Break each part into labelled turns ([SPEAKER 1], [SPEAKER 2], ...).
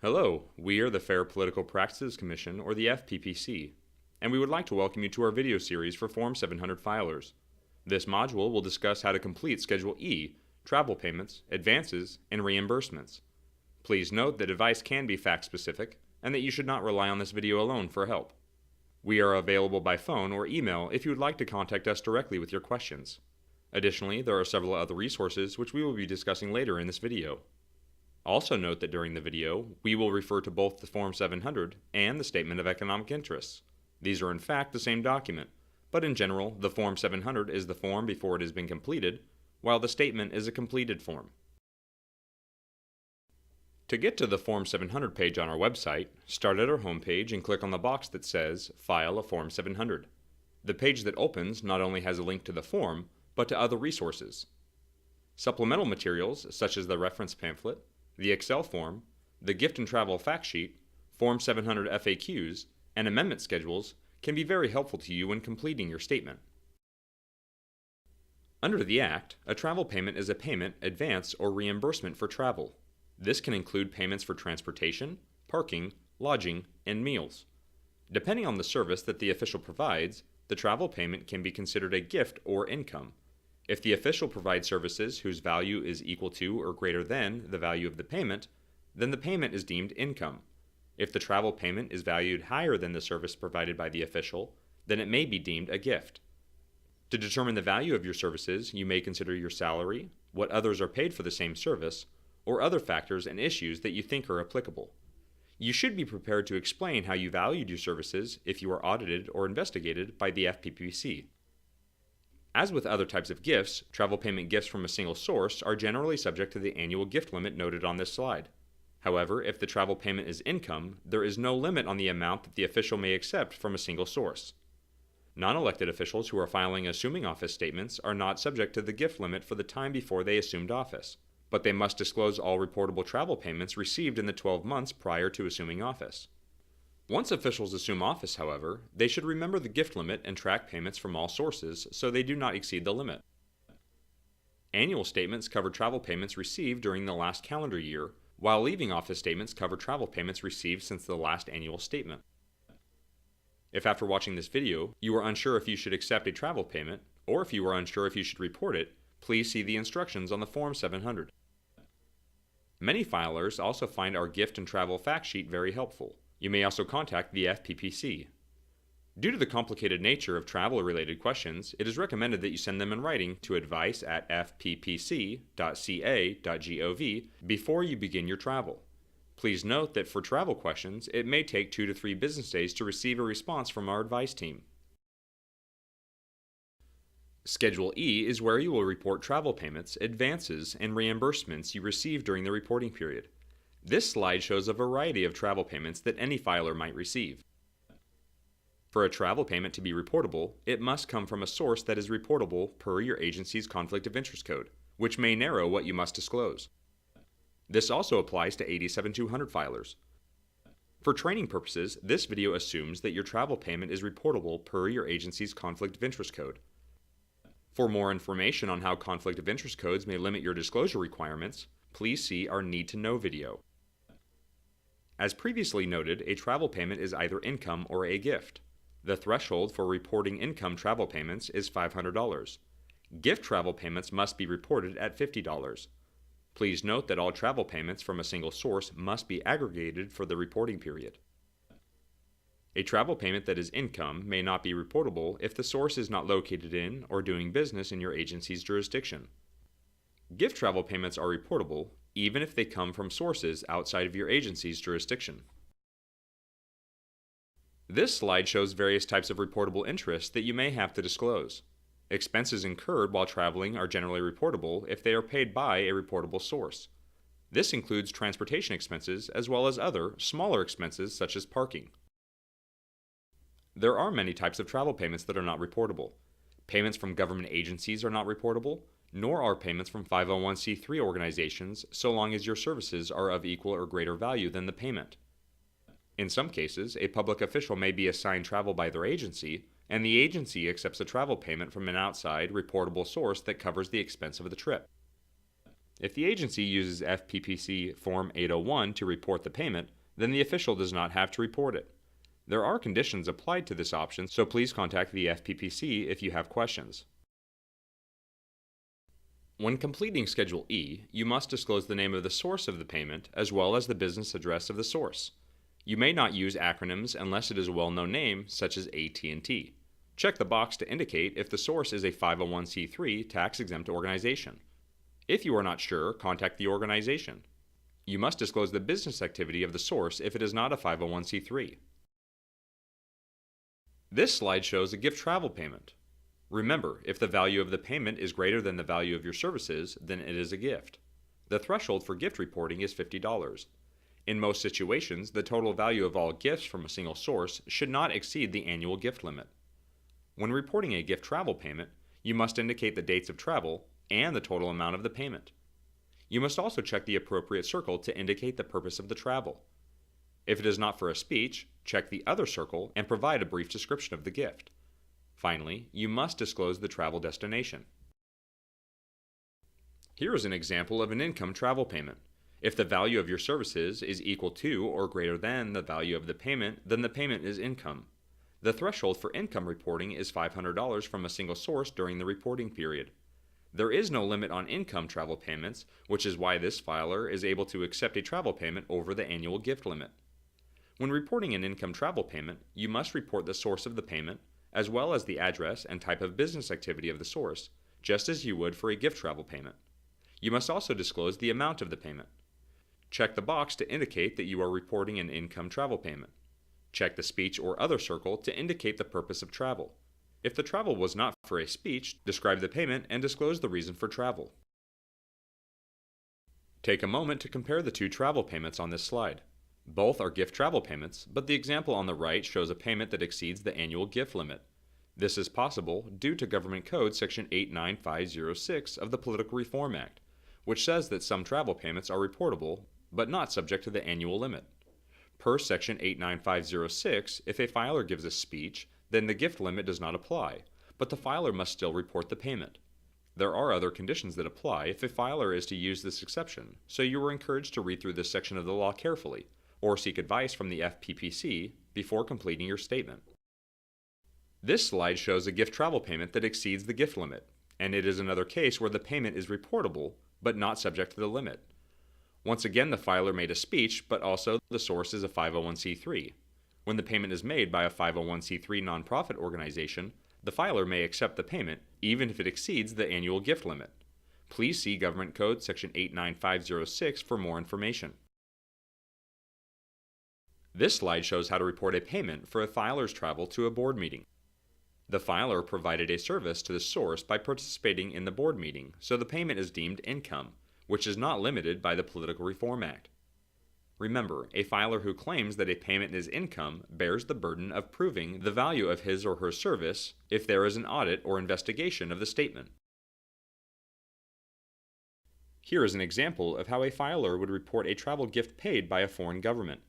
[SPEAKER 1] Hello, we are the Fair Political Practices Commission, or the FPPC, and we would like to welcome you to our video series for Form 700 filers. This module will discuss how to complete Schedule E, travel payments, advances, and reimbursements. Please note that advice can be fact-specific, and that you should not rely on this video alone for help. We are available by phone or email if you would like to contact us directly with your questions. Additionally, there are several other resources which we will be discussing later in this video. Also note that during the video, we will refer to both the Form 700 and the Statement of Economic Interests. These are in fact the same document, but in general, the Form 700 is the form before it has been completed, while the statement is a completed form. To get to the Form 700 page on our website, start at our homepage and click on the box that says File a Form 700. The page that opens not only has a link to the form, but to other resources. Supplemental materials such as the reference pamphlet, the Excel form, the gift and travel fact sheet, Form 700 FAQs, and amendment schedules can be very helpful to you when completing your statement. Under the Act, a travel payment is a payment, advance, or reimbursement for travel. This can include payments for transportation, parking, lodging, and meals. Depending on the service that the official provides, the travel payment can be considered a gift or income. If the official provides services whose value is equal to or greater than the value of the payment, then the payment is deemed income. If the travel payment is valued higher than the service provided by the official, then it may be deemed a gift. To determine the value of your services, you may consider your salary, what others are paid for the same service, or other factors and issues that you think are applicable. You should be prepared to explain how you valued your services if you are audited or investigated by the FPPC. As with other types of gifts, travel payment gifts from a single source are generally subject to the annual gift limit noted on this slide. However, if the travel payment is income, there is no limit on the amount that the official may accept from a single source. Non-elected officials who are filing assuming office statements are not subject to the gift limit for the time before they assumed office, but they must disclose all reportable travel payments received in the 12 months prior to assuming office. Once officials assume office, however, they should remember the gift limit and track payments from all sources so they do not exceed the limit. Annual statements cover travel payments received during the last calendar year, while leaving office statements cover travel payments received since the last annual statement. If after watching this video, you are unsure if you should accept a travel payment, or if you are unsure if you should report it, please see the instructions on the Form 700. Many filers also find our gift and travel fact sheet very helpful. You may also contact the FPPC. Due to the complicated nature of travel-related questions, it is recommended that you send them in writing to advice@fppc.ca.gov before you begin your travel. Please note that for travel questions, it may take 2 to 3 business days to receive a response from our advice team. Schedule E is where you will report travel payments, advances, and reimbursements you receive during the reporting period. This slide shows a variety of travel payments that any filer might receive. For a travel payment to be reportable, it must come from a source that is reportable per your agency's Conflict of Interest Code, which may narrow what you must disclose. This also applies to 87200 filers. For training purposes, this video assumes that your travel payment is reportable per your agency's Conflict of Interest Code. For more information on how Conflict of Interest codes may limit your disclosure requirements, please see our Need to Know video. As previously noted, a travel payment is either income or a gift. The threshold for reporting income travel payments is $500. Gift travel payments must be reported at $50. Please note that all travel payments from a single source must be aggregated for the reporting period. A travel payment that is income may not be reportable if the source is not located in or doing business in your agency's jurisdiction. Gift travel payments are reportable even if they come from sources outside of your agency's jurisdiction. This slide shows various types of reportable interest that you may have to disclose. Expenses incurred while traveling are generally reportable if they are paid by a reportable source. This includes transportation expenses as well as other, smaller expenses such as parking. There are many types of travel payments that are not reportable. Payments from government agencies are not reportable, nor are payments from 501c3 organizations so long as your services are of equal or greater value than the payment. In some cases, a public official may be assigned travel by their agency, and the agency accepts a travel payment from an outside, reportable source that covers the expense of the trip. If the agency uses FPPC Form 801 to report the payment, then the official does not have to report it. There are conditions applied to this option, so please contact the FPPC if you have questions. When completing Schedule E, you must disclose the name of the source of the payment as well as the business address of the source. You may not use acronyms unless it is a well-known name, such as AT&T. Check the box to indicate if the source is a 501c3 tax-exempt organization. If you are not sure, contact the organization. You must disclose the business activity of the source if it is not a 501c3. This slide shows a gift travel payment. Remember, if the value of the payment is greater than the value of your services, then it is a gift. The threshold for gift reporting is $50. In most situations, the total value of all gifts from a single source should not exceed the annual gift limit. When reporting a gift travel payment, you must indicate the dates of travel and the total amount of the payment. You must also check the appropriate circle to indicate the purpose of the travel. If it is not for a speech, check the other circle and provide a brief description of the gift. Finally, you must disclose the travel destination. Here is an example of an income travel payment. If the value of your services is equal to or greater than the value of the payment, then the payment is income. The threshold for income reporting is $500 from a single source during the reporting period. There is no limit on income travel payments, which is why this filer is able to accept a travel payment over the annual gift limit. When reporting an income travel payment, you must report the source of the payment, as well as the address and type of business activity of the source, just as you would for a gift travel payment. You must also disclose the amount of the payment. Check the box to indicate that you are reporting an income travel payment. Check the speech or other circle to indicate the purpose of travel. If the travel was not for a speech, describe the payment and disclose the reason for travel. Take a moment to compare the two travel payments on this slide. Both are gift travel payments, but the example on the right shows a payment that exceeds the annual gift limit. This is possible due to Government Code Section 89506 of the Political Reform Act, which says that some travel payments are reportable, but not subject to the annual limit. Per Section 89506, if a filer gives a speech, then the gift limit does not apply, but the filer must still report the payment. There are other conditions that apply if a filer is to use this exception, so you are encouraged to read through this section of the law carefully, or seek advice from the FPPC before completing your statement. This slide shows a gift travel payment that exceeds the gift limit, and it is another case where the payment is reportable, but not subject to the limit. Once again, the filer made a speech, but also the source is a 501c3. When the payment is made by a 501c3 nonprofit organization, the filer may accept the payment even if it exceeds the annual gift limit. Please see Government Code Section 89506 for more information. This slide shows how to report a payment for a filer's travel to a board meeting. The filer provided a service to the source by participating in the board meeting, so the payment is deemed income, which is not limited by the Political Reform Act. Remember, a filer who claims that a payment is income bears the burden of proving the value of his or her service if there is an audit or investigation of the statement. Here is an example of how a filer would report a travel gift paid by a foreign government.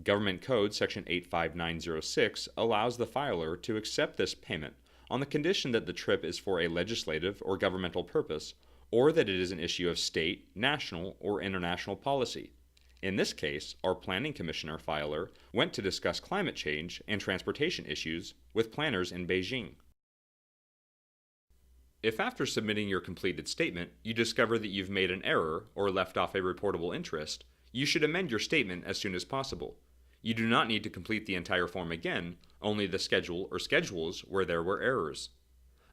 [SPEAKER 1] Government Code Section 85906 allows the filer to accept this payment on the condition that the trip is for a legislative or governmental purpose, or that it is an issue of state, national, or international policy. In this case, our Planning Commissioner filer went to discuss climate change and transportation issues with planners in Beijing. If after submitting your completed statement you discover that you've made an error or left off a reportable interest, you should amend your statement as soon as possible. You do not need to complete the entire form again, only the schedule or schedules where there were errors.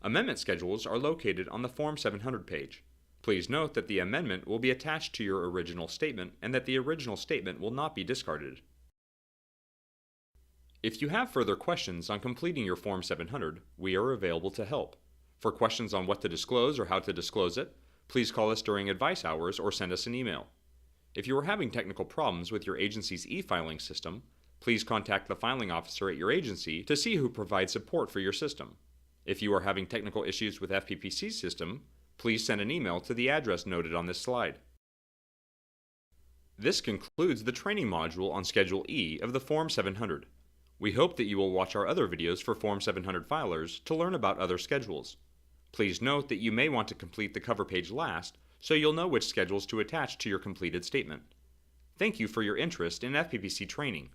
[SPEAKER 1] Amendment schedules are located on the Form 700 page. Please note that the amendment will be attached to your original statement and that the original statement will not be discarded. If you have further questions on completing your Form 700, we are available to help. For questions on what to disclose or how to disclose it, please call us during advice hours or send us an email. If you are having technical problems with your agency's e-filing system, please contact the filing officer at your agency to see who provides support for your system. If you are having technical issues with FPPC's system, please send an email to the address noted on this slide. This concludes the training module on Schedule E of the Form 700. We hope that you will watch our other videos for Form 700 filers to learn about other schedules. Please note that you may want to complete the cover page last so you'll know which schedules to attach to your completed statement. Thank you for your interest in FPPC training.